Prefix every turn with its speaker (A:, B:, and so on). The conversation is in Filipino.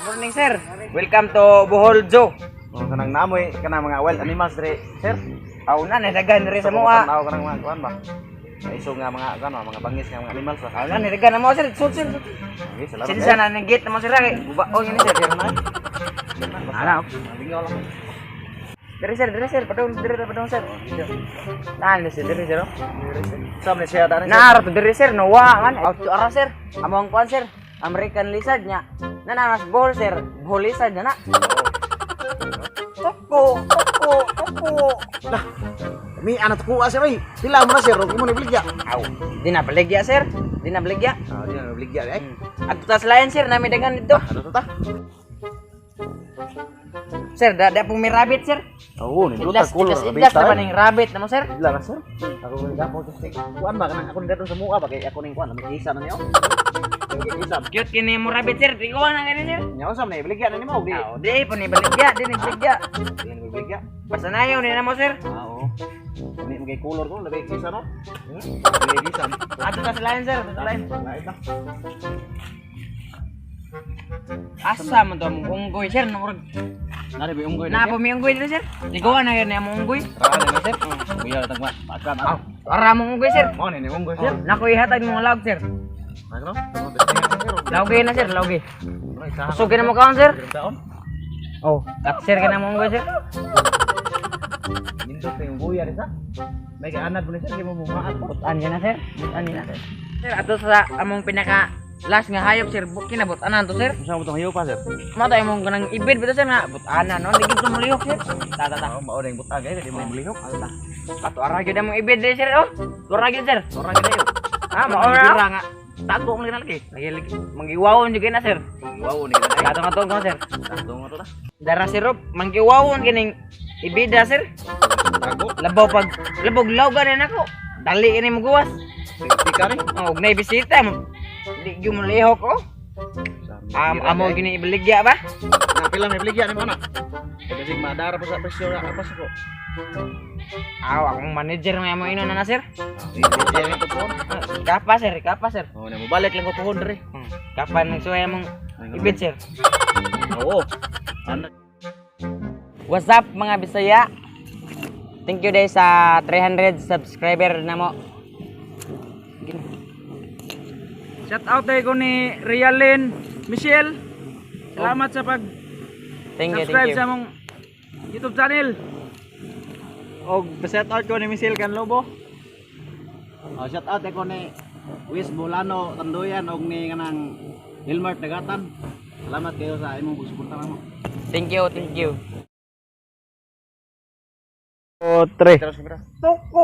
A: Morning, sir. Welcome to Bohol Zoo.
B: Kanang namoy kanang mga wild animals dire, sir.
A: Aw na nadagan diri sa mua.
B: Tanaw kanang mga kuan ba. May iso nga mga mga bangis nga mga animals ba.
A: Aw na nadagan na mo, sir. Sud.
B: Okay, salamat.
A: Sinsa na nang gate na mo, sir. Bubaon ini, sir. Ana.
B: Bingaw lang.
A: Diri, sir. Padung, sir. Naan sir, diri, sir.
B: Samne siya dari.
A: Naara to diri, sir. Nawa man. Aw ara, sir. Among kuan, sir. American lizard nya. Nananas bohol, sir. Bohol lizard na. Toko.
B: Lah. Mi anak ko sir ay. Pila mo na sir, imo ni beligya.
A: Aw, di na baligya, sir. Di na baligya.
B: Ah, di na beligya ay.
A: At tas lain, sir, nami dengan dito.
B: Ano to ta?
A: Sir, da po may rabbit, sir.
B: Oo, ni
A: Idlas
B: color.
A: na ba ning rabbit na mo, sir?
B: Idla na sir. Ako ni gapo kasi kuan ba kanang ako ni daton sa mua ba kay ako ning kuan, may isa na niyo. Isa.
A: Cute kini mo rabbit, sir. Di ko na gani, sir.
B: Nyaw sam na beligya na nimo di.
A: Aw, di po ni baligya, di ni baligya.
B: Di na beligya.
A: Basta na yun, na mo, sir.
B: Ah, oo. Ini mga color ko, labay kisa no? Labay kisa.
A: Ato tas lain, sir. Ato lain.
B: Lain na.
A: Asa mo to mong unggoy, sir.
B: Nari ba unggoy
A: Na po mi unggoy dito, sir. Di ko na gani mo unggoy.
B: Raan na sir. Kuya tagma. Patkan
A: Aw, para mo unggoy, sir.
B: Mo ni unggoy sir.
A: Nako ihatag mo laog, sir.
B: Ano?
A: Laugi na, sir. Laugi. Kusugin na mo kaon, sir.
B: Taon?
A: Oh, sir ka na mo unggoy, sir.
B: Nindot na yung buya rin sa. May kaanad mo na sir, di mo bumaat po.
A: Butan na, sir. Butan na, sir. Sir, ato sa among pinaka last nga hayop, sir. Kinabot anan to, sir.
B: Saan mo itong hayo pa sir?
A: Mata imong kanang ibid bitaw, sir, nga butana no. Digid to mulihok, sir. Ta.
B: Oo, mauna yung butag eh, di mo yung bulihok.
A: Ano ta? Ato ara gyud among ibid diri, sir. Oh. Tura gyud, sir.
B: Sorang gina yun.
A: Ha, maora.
B: Gira nga. Tago mo lagi.
A: Lagi manggiwawon jud na, sir.
B: Wow, ni gina.
A: Ato nga to, sir.
B: Tago mo to ta.
A: Dara sirup manggiwawon kining ibida, sir.
B: Tago.
A: Labaw pag labog lawgan na nako. Dali ini mo guwas.
B: Pika rin.
A: Oh, ug nay bisita mo. Di gyud mo lihok, oh. Amo gini ibaligya ba?
B: Pila may beligya ni mo na. Kasi madara pa sa presyo apa sa ko.
A: Aw, akong manager nga mo ino na, sir.
B: Beligya ni to po.
A: Kapa, sir.
B: Oh, na mo balik lang ko pohon dere.
A: Kapan nang suway mong ibid, sir.
B: Oo. Ano?
A: What's up mga Bisaya? Thank you dahil sa 300 subscriber na mo.
C: Shout out tayo ko ni Rialyn Michelle. Salamat sa
A: Thank you.
C: pag-subscribe sa mong YouTube channel. Og shout out ko ni Michelle Canlobo.
B: Oh, shout out ako ni Wis Bolano Tanduyan og ni kanang Hilmart Dagatan. Salamat kayo sa imong pagsuporta namo.
A: Thank you.
B: 3.
A: Toko!